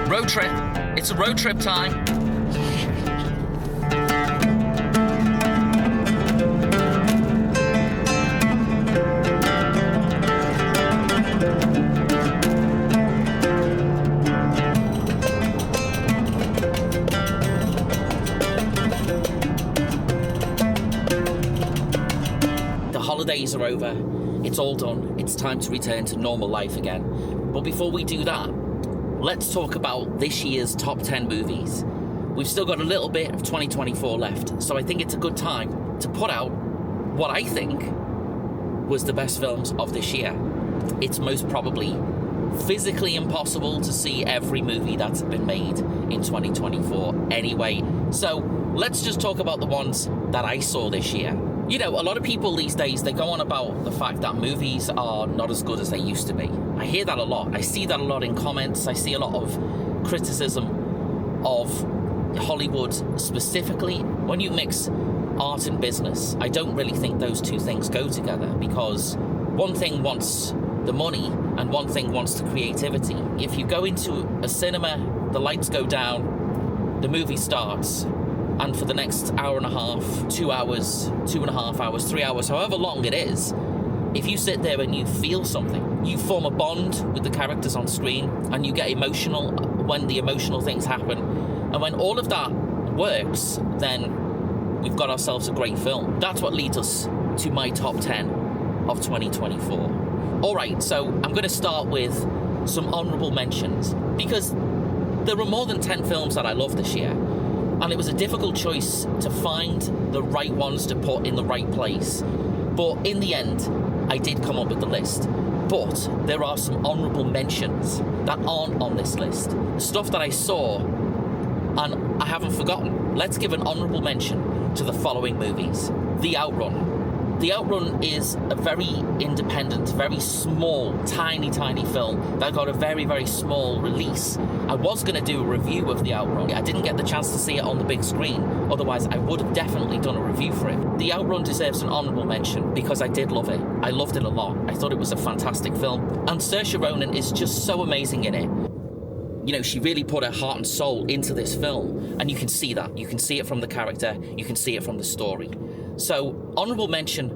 Road trip. It's a road trip time. The holidays are over. It's all done. It's time to return to normal life again. But before we do that, let's talk about this year's top 10 movies. We've still got a little bit of 2024 left, so I think it's a good time to put out what I think was the best films of this year. It's most probably physically impossible to see every movie that's been made in 2024 anyway. So let's just talk about the ones that I saw this year. You know, a lot of people these days, they go on about the fact that movies are not as good as they used to be. I hear that a lot. I see that a lot in comments. I see a lot of criticism of Hollywood specifically. When you mix art and business, I don't really think those two things go together, because one thing wants the money and one thing wants the creativity. If you go into a cinema, the lights go down, the movie starts, and for the next hour and a half, 2 hours, 2.5 hours, 3 hours, however long it is, if you sit there and you feel something, you form a bond with the characters on screen, and you get emotional when the emotional things happen, and when all of that works, then we've got ourselves a great film. That's what leads us to my top 10 of 2024. All right, so I'm going to start with some honourable mentions, because there were more than 10 films that I loved this year. And it was a difficult choice to find the right ones to put in the right place. But in the end, I did come up with the list. But there are some honourable mentions that aren't on this list. Stuff that I saw and I haven't forgotten. Let's give an honourable mention to the following movies. The Outrun. The Outrun is a very independent, very small, tiny film that got a very, very small release. I was going to do a review of The Outrun. I didn't get the chance to see it on the big screen. Otherwise, I would have definitely done a review for it. The Outrun deserves an honourable mention because I did love it. I loved it a lot. I thought it was a fantastic film. And Saoirse Ronan is just so amazing in it. You know, she really put her heart and soul into this film. And you can see that. You can see it from the character. You can see it from the story. So, honourable mention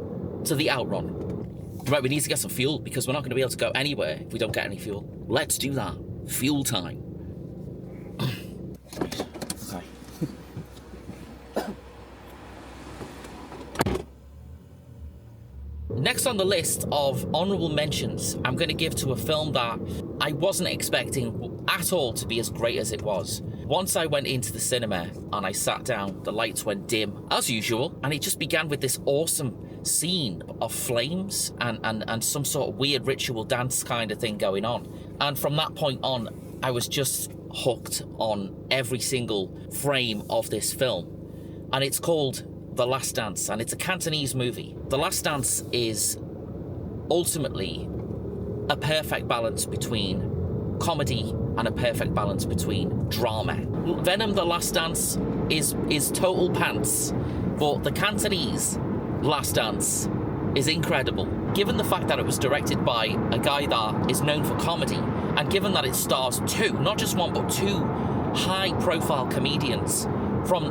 to The Outrun. Right, we need to get some fuel because we're not going to be able to go anywhere if we don't get any fuel. Let's do that. Fuel time. Okay. Next on the list of honourable mentions, I'm going to give to a film that I wasn't expecting at all to be as great as it was. Once I went into the cinema and I sat down, the lights went dim, as usual, and it just began with this awesome scene of flames and some sort of weird ritual dance kind of thing going on. And from that point on, I was just hooked on every single frame of this film. And it's called The Last Dance, and it's a Cantonese movie. The Last Dance is ultimately a perfect balance between comedy and a perfect balance between drama. Venom The Last Dance is total pants, but the Cantonese Last Dance is incredible. Given the fact that it was directed by a guy that is known for comedy, and given that it stars two, not just one, but two high-profile comedians from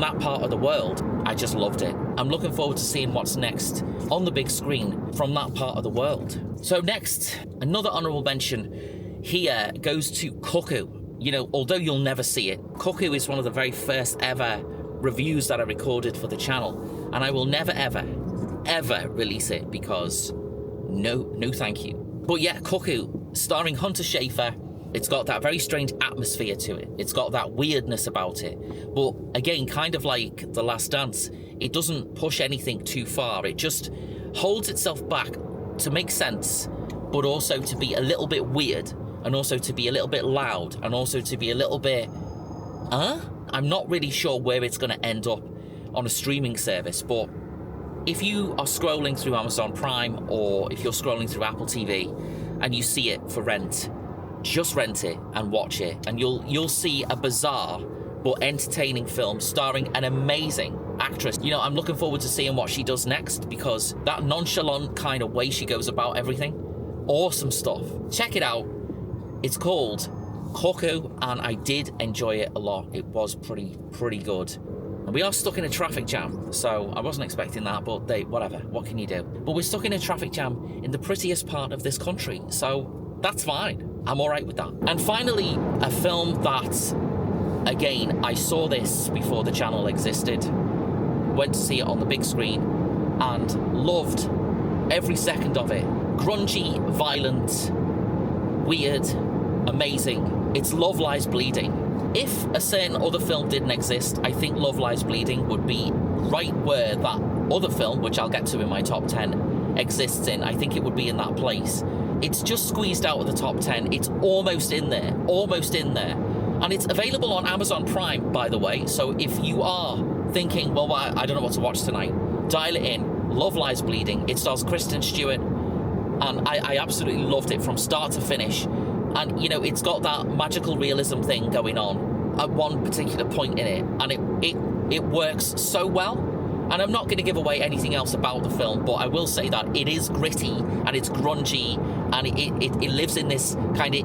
that part of the world, I just loved it. I'm looking forward to seeing what's next on the big screen from that part of the world. So next, another honourable mention here goes to Cuckoo. You know, although you'll never see it, Cuckoo is one of the very first ever reviews that I recorded for the channel, and I will never ever release it because no thank you. But yeah, Cuckoo, starring Hunter Schafer. It's got that very strange atmosphere to it. It's got that weirdness about it. But again, kind of like The Last Dance, it doesn't push anything too far. It just holds itself back to make sense, but also to be a little bit weird, and also to be a little bit loud, and also to be a little bit, I'm not really sure where it's going to end up on a streaming service, but if you are scrolling through Amazon Prime, or if you're scrolling through Apple TV, and you see it for rent, just rent it and watch it, and you'll see a bizarre but entertaining film starring an amazing actress. You know, I'm looking forward to seeing what she does next, because that nonchalant kind of way she goes about everything, awesome stuff. Check it out. It's called cuckoo, and I did enjoy it a lot. It was pretty good. And we are stuck in a traffic jam, so I wasn't expecting that, but whatever, what can you do? But we're stuck in a traffic jam in the prettiest part of this country, so that's fine. I'm all right with that. And finally, a film that, again, I saw this before the channel existed, went to see it on the big screen, and loved every second of it. Grungy, violent, weird, amazing. It's Love Lies Bleeding. If a certain other film didn't exist, I think Love Lies Bleeding would be right where that other film, which I'll get to in my top 10, exists in. I think it would be in that place. It's just squeezed out of the top 10. It's almost in there. And it's available on Amazon Prime, by the way. So if you are thinking, well, I don't know what to watch tonight, dial it in. Love Lies Bleeding. It stars Kristen Stewart. And I absolutely loved it from start to finish. And, you know, it's got that magical realism thing going on at one particular point in it. And it works so well. And I'm not going to give away anything else about the film, but I will say that it is gritty and it's grungy and it lives in this kind of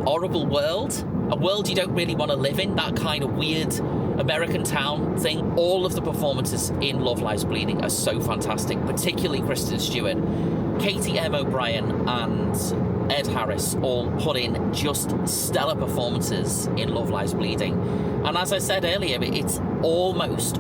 horrible world. A world you don't really want to live in, that kind of weird American town thing. All of the performances in Love Lies Bleeding are so fantastic, particularly Kristen Stewart. Katie M. O'Brien and Ed Harris all put in just stellar performances in Love Lies Bleeding. And as I said earlier, it's almost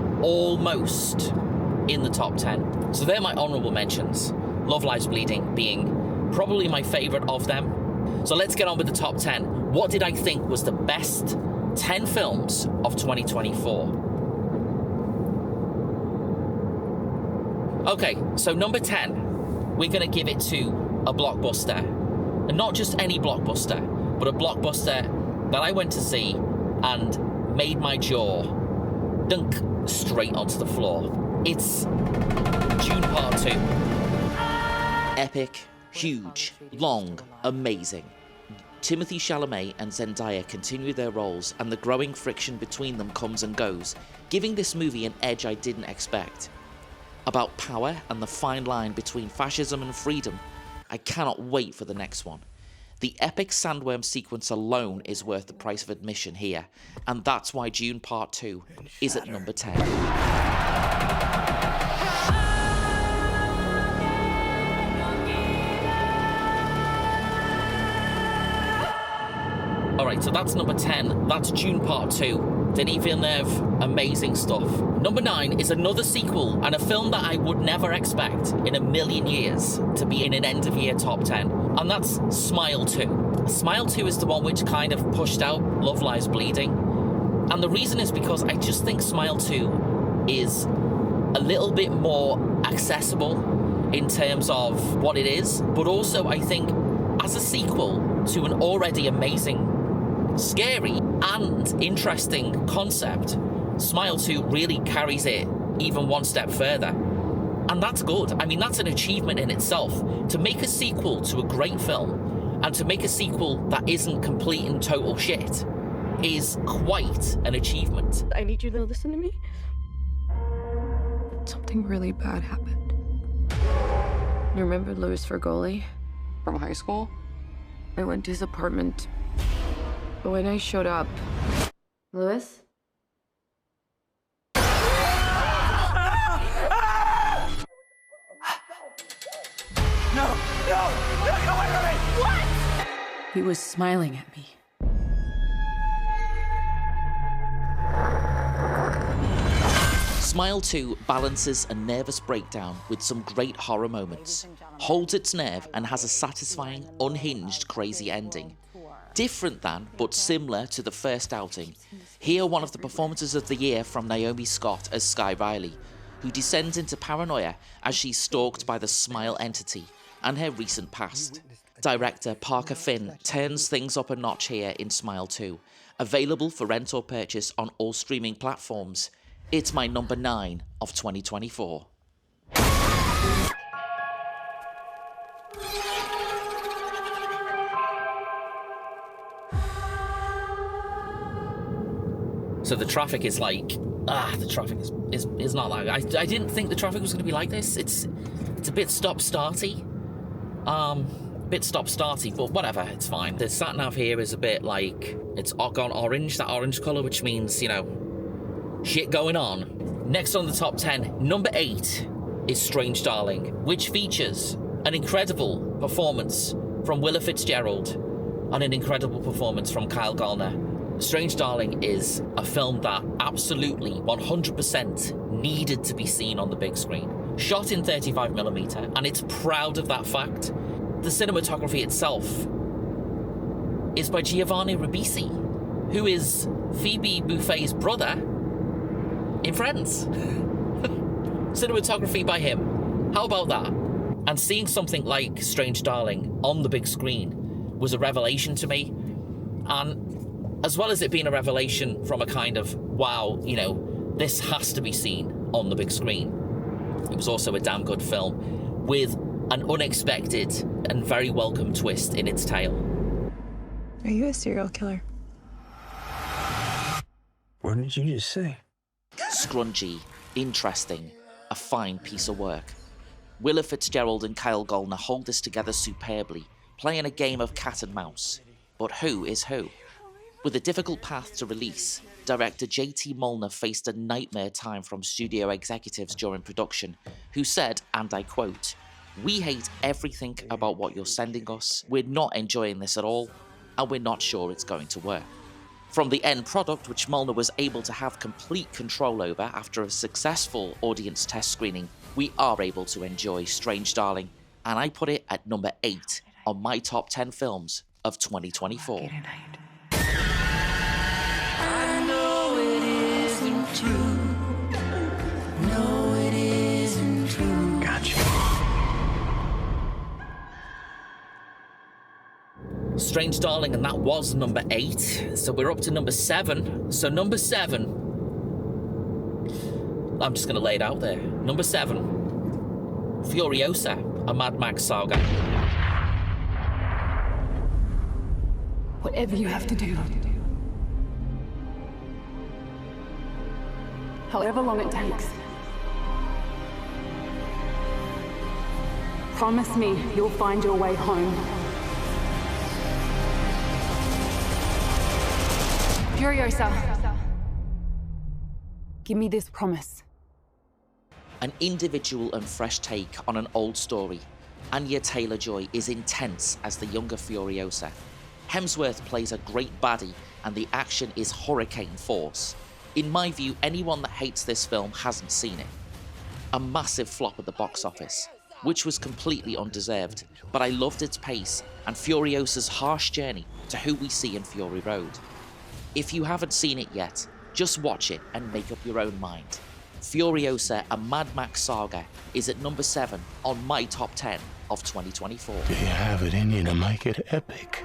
in the top 10. So they're my honourable mentions. Love Lies Bleeding being probably my favourite of them. So let's get on with the top 10. What did I think was the best 10 films of 2024? Okay, so number 10, we're going to give it to a blockbuster. And not just any blockbuster, but a blockbuster that I went to see and made my jaw dunk straight onto the floor. It's Dune Part 2. Epic, huge, long, amazing. Timothée Chalamet and Zendaya continue their roles, and the growing friction between them comes and goes, giving this movie an edge I didn't expect. About power and the fine line between fascism and freedom, I cannot wait for the next one. The epic sandworm sequence alone is worth the price of admission here, and that's why Dune Part 2 is at number 10. Alright, so that's number 10. That's Dune Part 2. Denis Villeneuve, amazing stuff. Number 9 is another sequel and a film that I would never expect in a million years to be in an end-of-year top 10. And that's Smile 2. Smile 2 is the one which kind of pushed out Love Lies Bleeding. And the reason is because I just think Smile 2 is a little bit more accessible in terms of what it is. But also, I think, as a sequel to an already amazing, scary and interesting concept, Smile 2 really carries it even one step further. And that's good. I mean, that's an achievement in itself. To make a sequel to a great film and to make a sequel that isn't complete and total shit is quite an achievement. I need you to listen to me. Something really bad happened. You remember Louis Fergoli from high school? I went to his apartment. But when I showed up... Louis? No, get away from me! What? He was smiling at me. Smile 2 balances a nervous breakdown with some great horror moments, holds its nerve and has a satisfying, unhinged, crazy ending. Different than, but similar to the first outing, hear one of the performances of the year from Naomi Scott as Skye Riley, who descends into paranoia as she's stalked by the Smile entity and her recent past. Director Parker Finn turns things up a notch here in Smile 2, available for rent or purchase on all streaming platforms. It's my number 9 of 2024. So the traffic is like, the traffic is not like, I didn't think the traffic was going to be like this. It's a bit stop-starty. Bit stop-starty, but whatever, it's fine. The sat-nav here is a bit like, it's gone orange, that orange colour, which means, you know, shit going on. Next on the top 10, number 8 is Strange Darling, which features an incredible performance from Willa Fitzgerald and an incredible performance from Kyle Gallner. Strange Darling is a film that absolutely 100% needed to be seen on the big screen. Shot in 35mm, and it's proud of that fact. The cinematography itself is by Giovanni Ribisi, who is Phoebe Buffay's brother in Friends. Cinematography by him. How about that? And seeing something like Strange Darling on the big screen was a revelation to me. And as well as it being a revelation from a kind of, wow, you know, this has to be seen on the big screen, it was also a damn good film with an unexpected and very welcome twist in its tale. Are you a serial killer? What did you just say? Scrungy, interesting, a fine piece of work. Willa Fitzgerald and Kyle Gallner hold this together superbly, playing a game of cat and mouse. But who is who? With a difficult path to release, director J.T. Molnar faced a nightmare time from studio executives during production, who said, and I quote, "We hate everything about what you're sending us, we're not enjoying this at all, and we're not sure it's going to work." From the end product, which Molnar was able to have complete control over after a successful audience test screening, we are able to enjoy Strange Darling, and I put it at number 8 on my top 10 films of 2024. I know it isn't true. No, it isn't true. Gotcha. Strange Darling, and that was number 8. So we're up to number 7. So number 7, I'm just going to lay it out there. Number 7, Furiosa, a Mad Max saga. Whatever you have to do. However long it takes. Promise me you'll find your way home. Furiosa. Give me this promise. An individual and fresh take on an old story, Anya Taylor-Joy is intense as the younger Furiosa. Hemsworth plays a great baddie, and the action is hurricane force. In my view, anyone that hates this film hasn't seen it. A massive flop at the box office, which was completely undeserved, but I loved its pace and Furiosa's harsh journey to who we see in Fury Road. If you haven't seen it yet, just watch it and make up your own mind. Furiosa, a Mad Max saga, is at number 7 on my top 10 of 2024. Do you have it in you to make it epic?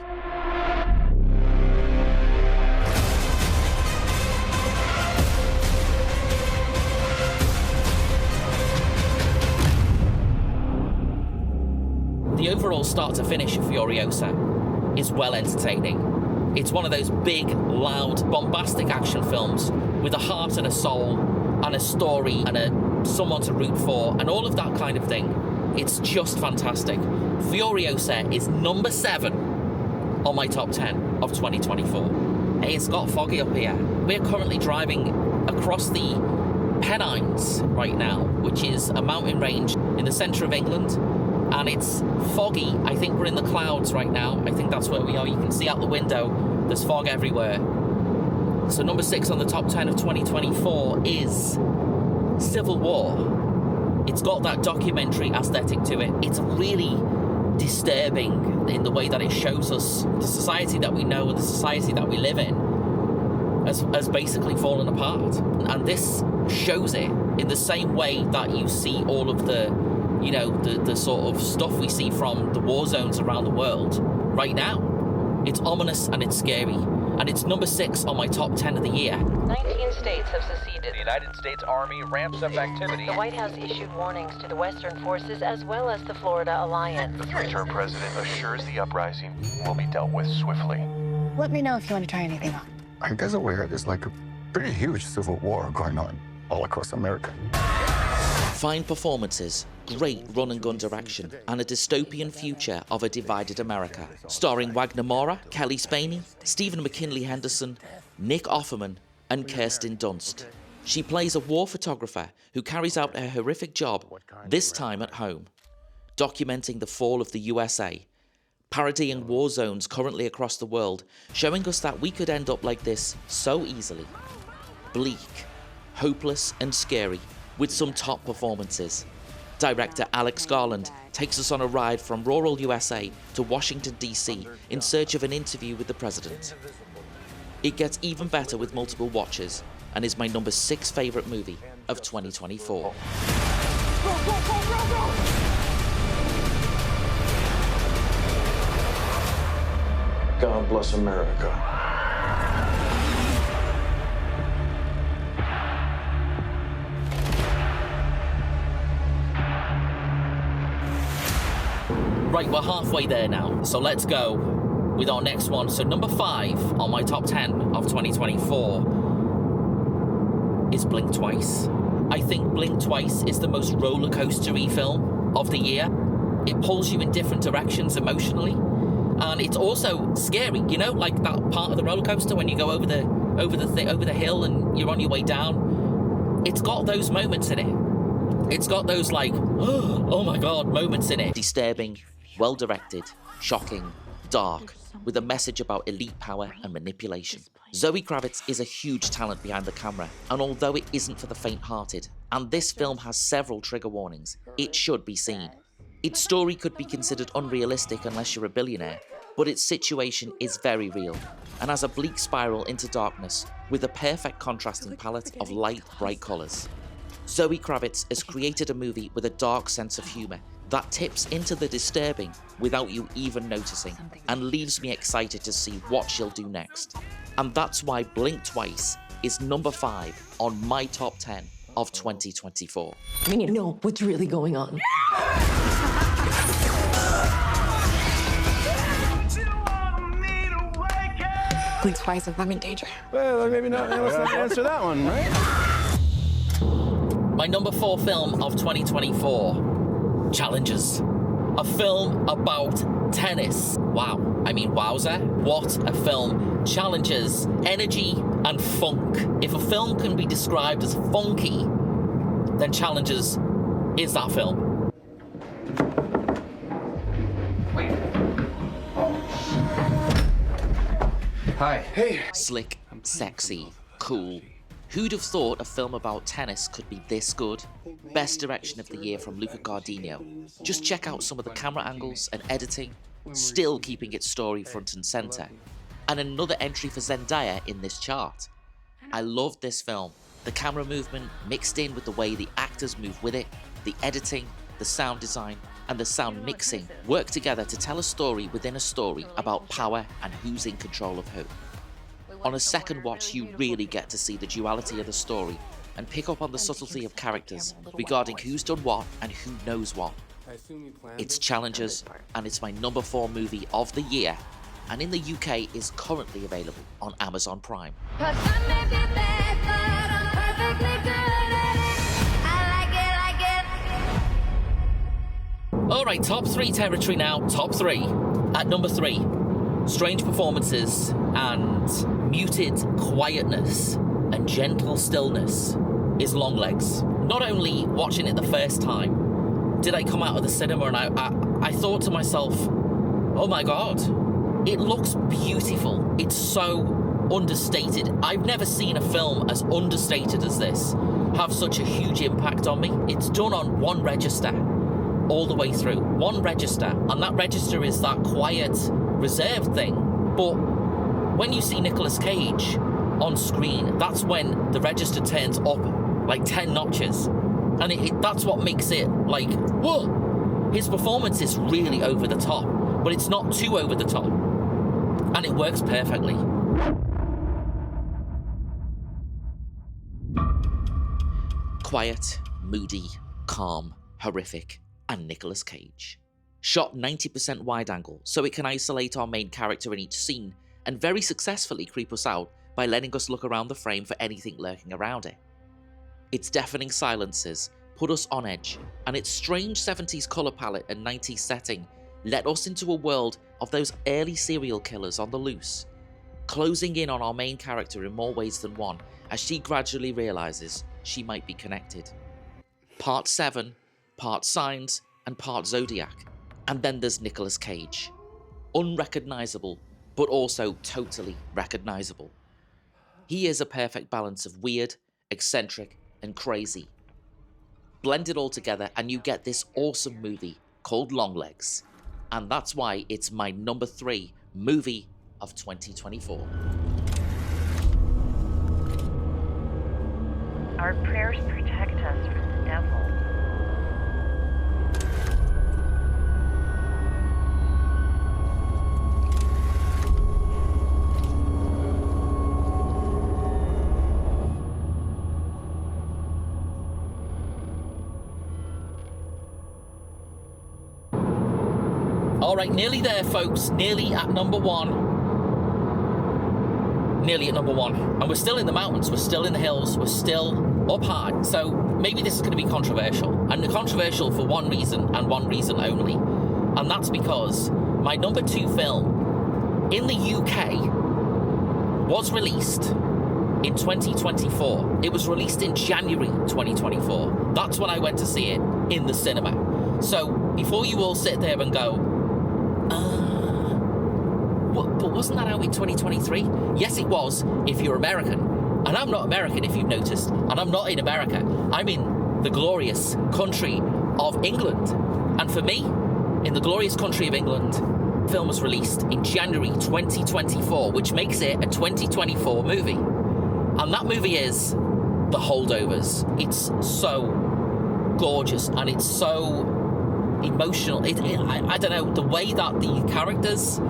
The overall start to finish of Furiosa is well entertaining. It's one of those big, loud, bombastic action films with a heart and a soul and a story and someone to root for and all of that kind of thing. It's just fantastic. Furiosa is number 7 on my top 10 of 2024. Hey, it's got foggy up here. We're currently driving across the Pennines right now, which is a mountain range in the centre of England. And it's foggy. I think we're in the clouds right now. I think that's where we are. You can see out the window, there's fog everywhere. So number 6 on the top 10 of 2024 is Civil War. It's got that documentary aesthetic to it. It's really disturbing in the way that it shows us the society that we know and the society that we live in has basically fallen apart. And this shows it in the same way that you see all of the the sort of stuff we see from the war zones around the world right now. It's ominous and it's scary. And it's number 6 on my top 10 of the year. 19 states have seceded. The United States Army ramps up activity. The White House issued warnings to the Western forces as well as the Florida Alliance. The three-term president assures the uprising will be dealt with swiftly. Let me know if you want to try anything on. I guess aware there's like a pretty huge civil war going on all across America. Fine performances, great run-and-gun direction and a dystopian future of a divided America, starring Wagner Moura, Kelly Spaney, Stephen McKinley Henderson, Nick Offerman, and Kirsten Dunst. She plays a war photographer who carries out her horrific job, this time at home, documenting the fall of the USA, parodying war zones currently across the world, showing us that we could end up like this so easily. Bleak, hopeless and scary, with some top performances. Director Alex Garland takes us on a ride from rural USA to Washington, D.C. in search of an interview with the president. It gets even better with multiple watches and is my number 6 favourite movie of 2024. God bless America. Right, we're halfway there now, so let's go with our next one. So number 5 on my top 10 of 2024 is Blink Twice. I think Blink Twice is the most roller coastery film of the year. It pulls you in different directions emotionally, and it's also scary. You know, like that part of the roller coaster when you go over the hill and you're on your way down. It's got those moments in it. It's got those like, oh my god, moments in it. Disturbing, well-directed, shocking, dark, with a message about elite power and manipulation. Zoe Kravitz is a huge talent behind the camera, and although it isn't for the faint-hearted, and this film has several trigger warnings, it should be seen. Its story could be considered unrealistic unless you're a billionaire, but its situation is very real, and has a bleak spiral into darkness with a perfect contrasting palette of light, bright colours. Zoe Kravitz has created a movie with a dark sense of humour that tips into the disturbing without you even noticing, and leaves me excited to see what she'll do next. And that's why Blink Twice is number 5 on my top 10 of 2024. We need to know what's really going on. Blink twice if I'm in danger. Well, maybe not. Let's not answer that one, right? My number 4 film of 2024, Challengers. A film about tennis. Wow. I mean, wowza. What a film. Challengers, energy, and funk. If a film can be described as funky, then Challengers is that film. Hi. Hey. Slick, sexy, cool. Who'd have thought a film about tennis could be this good? Best direction of the year from Luca Guadagnino. Just check out some of the camera angles and editing, still keeping its story front and centre. And another entry for Zendaya in this chart. I loved this film. The camera movement mixed in with the way the actors move with it, the editing, the sound design, and the sound mixing work together to tell a story within a story about power and who's in control of who. On a second watch, you really get to see the duality of the story and pick up on the subtlety of characters regarding who's done what and who knows what. It's Challengers, and it's my number 4 movie of the year, and in the UK is currently available on Amazon Prime. Alright, top 3 territory now, top 3. At number 3, strange performances and muted quietness and gentle stillness is Longlegs. Not only watching it the first time, did I come out of the cinema and I thought to myself, oh my god, it looks beautiful. It's so understated. I've never seen a film as understated as this have such a huge impact on me. It's done on one register all the way through. One register, and that register is that quiet, reserved thing. But when you see Nicolas Cage on screen, that's when the register turns up like 10 notches. And that's what makes it like, whoa! His performance is really over the top, but it's not too over the top. And it works perfectly. Quiet, moody, calm, horrific, and Nicolas Cage. Shot 90% wide angle, so it can isolate our main character in each scene and very successfully creep us out by letting us look around the frame for anything lurking around it. Its deafening silences put us on edge, and its strange 70s colour palette and 90s setting let us into a world of those early serial killers on the loose, closing in on our main character in more ways than one as she gradually realises she might be connected. Part 7, part Signs, and part Zodiac, and then there's Nicolas Cage. Unrecognisable, but also totally recognisable. He is a perfect balance of weird, eccentric, and crazy. Blend it all together and you get this awesome movie called Longlegs. And that's why it's my number 3 movie of 2024. Our prayers protect us from the devil. All right, nearly there, folks. Nearly at number 1. Nearly at number 1. And we're still in the mountains. We're still in the hills. We're still up high. So maybe this is going to be controversial. And controversial for one reason and one reason only. And that's because my number 2 film in the UK was released in 2024. It was released in January 2024. That's when I went to see it in the cinema. So before you all sit there and go, but wasn't that out in 2023? Yes, it was, if you're American. And I'm not American, if you've noticed. And I'm not in America. I'm in the glorious country of England. And for me, in the glorious country of England, the film was released in January 2024, which makes it a 2024 movie. And that movie is The Holdovers. It's so gorgeous and it's so emotional. I don't know, the way that the characters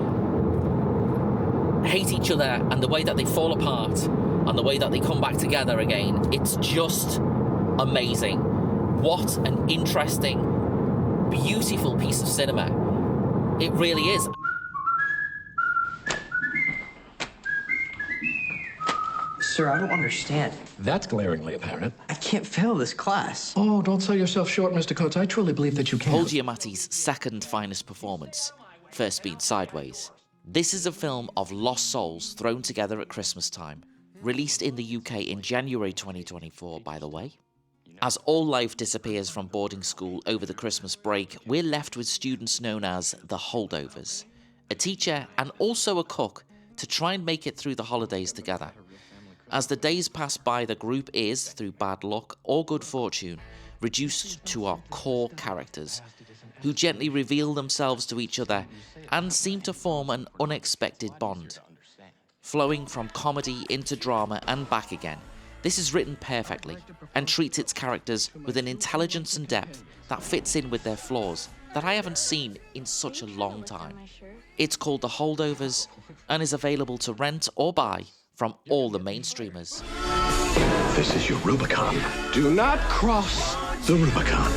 hate each other and the way that they fall apart and the way that they come back together again, it's just amazing. What an interesting, beautiful piece of cinema. It really is. Sir, I don't understand. That's glaringly apparent. I can't fail this class. Oh, don't sell yourself short, Mr. Coates. I truly believe that you can. Paul Giamatti's second finest performance, first being Sideways. This is a film of lost souls thrown together at Christmas time, released in the UK in January 2024, by the way. As all life disappears from boarding school over the Christmas break, we're left with students known as the Holdovers, a teacher and also a cook to try and make it through the holidays together. As the days pass by, the group is, through bad luck or good fortune, reduced to our core characters, who gently reveal themselves to each other and seem to form an unexpected bond. Flowing from comedy into drama and back again, this is written perfectly and treats its characters with an intelligence and depth that fits in with their flaws that I haven't seen in such a long time. It's called The Holdovers and is available to rent or buy from all the main streamers. This is your Rubicon. Do not cross the Rubicon.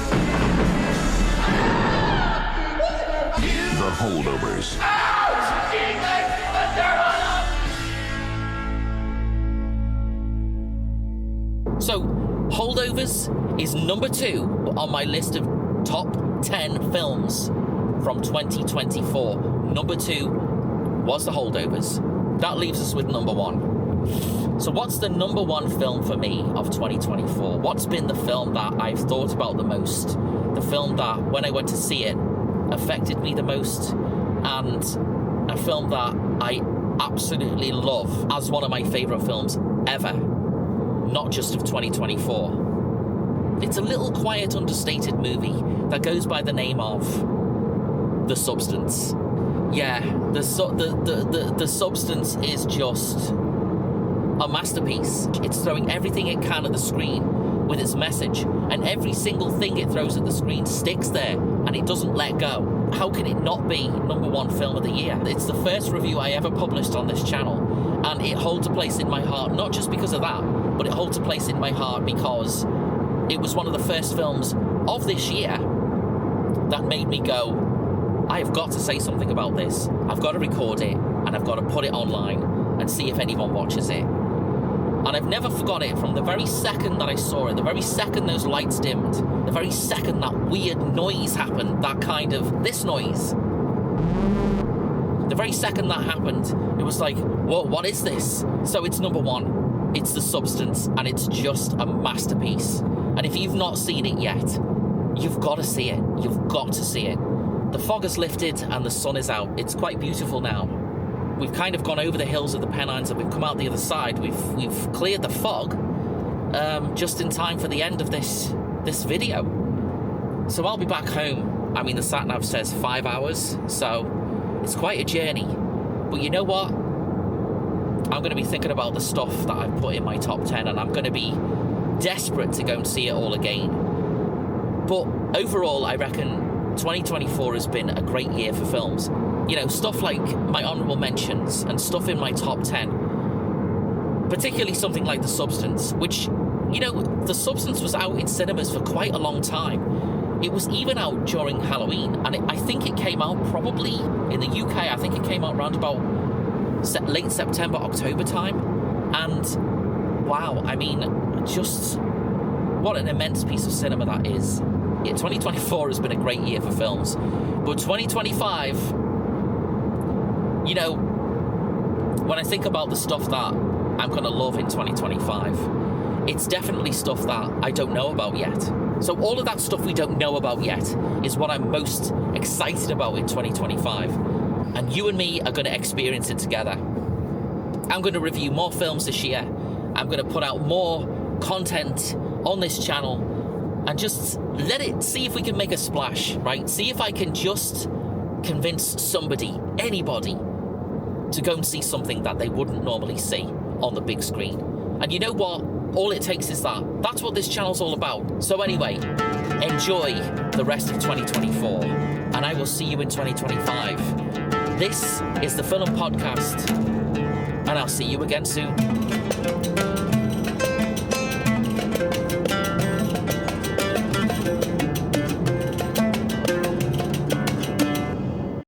The Holdovers. So, Holdovers is number 2 on my list of top 10 films from 2024. Number 2 was The Holdovers. That leaves us with number 1. So what's the number 1 film for me of 2024? What's been the film that I've thought about the most? The film that, when I went to see it, affected me the most? And a film that I absolutely love as one of my favourite films ever. Not just of 2024. It's a little quiet, understated movie that goes by the name of The Substance. Yeah, the Substance is just a masterpiece. It's throwing everything it can at the screen with its message, and every single thing it throws at the screen sticks there and it doesn't let go. How can it not be number 1 film of the year? It's the first review I ever published on this channel, and it holds a place in my heart, not just because of that, but it holds a place in my heart because it was one of the first films of this year that made me go, I have got to say something about this. I've got to record it and I've got to put it online and see if anyone watches it. And I've never forgot it from the very second that I saw it, the very second those lights dimmed, the very second that weird noise happened, that kind of, this noise. The very second that happened, it was like, whoa, what is this? So it's number one. It's The Substance, and it's just a masterpiece. And if you've not seen it yet, you've got to see it. You've got to see it. The fog has lifted and the sun is out. It's quite beautiful now. We've kind of gone over the hills of the Pennines and we've come out the other side. We've cleared the fog just in time for the end of this video. So I'll be back home. I mean, the sat-nav says 5 hours, so it's quite a journey. But you know what? I'm going to be thinking about the stuff that I've put in my top 10, and I'm going to be desperate to go and see it all again. But overall, I reckon 2024 has been a great year for films. You know, stuff like my honourable mentions and stuff in my top 10. Particularly something like The Substance, which, you know, The Substance was out in cinemas for quite a long time. It was even out during Halloween, and I think it came out probably in the UK. I think it came out around about late September, October time. And wow, I mean, just what an immense piece of cinema that is. Yeah, 2024 has been a great year for films, but 2025, you know, when I think about the stuff that I'm going to love in 2025, it's definitely stuff that I don't know about yet. So all of that stuff we don't know about yet is what I'm most excited about in 2025. And you and me are going to experience it together. I'm going to review more films this year. I'm going to put out more content on this channel and just see if we can make a splash, right? See if I can just convince somebody, anybody, to go and see something that they wouldn't normally see on the big screen. And you know what? All it takes is that. That's what this channel's all about. So anyway, enjoy the rest of 2024, and I will see you in 2025. This is the Film Podcast, and I'll see you again soon.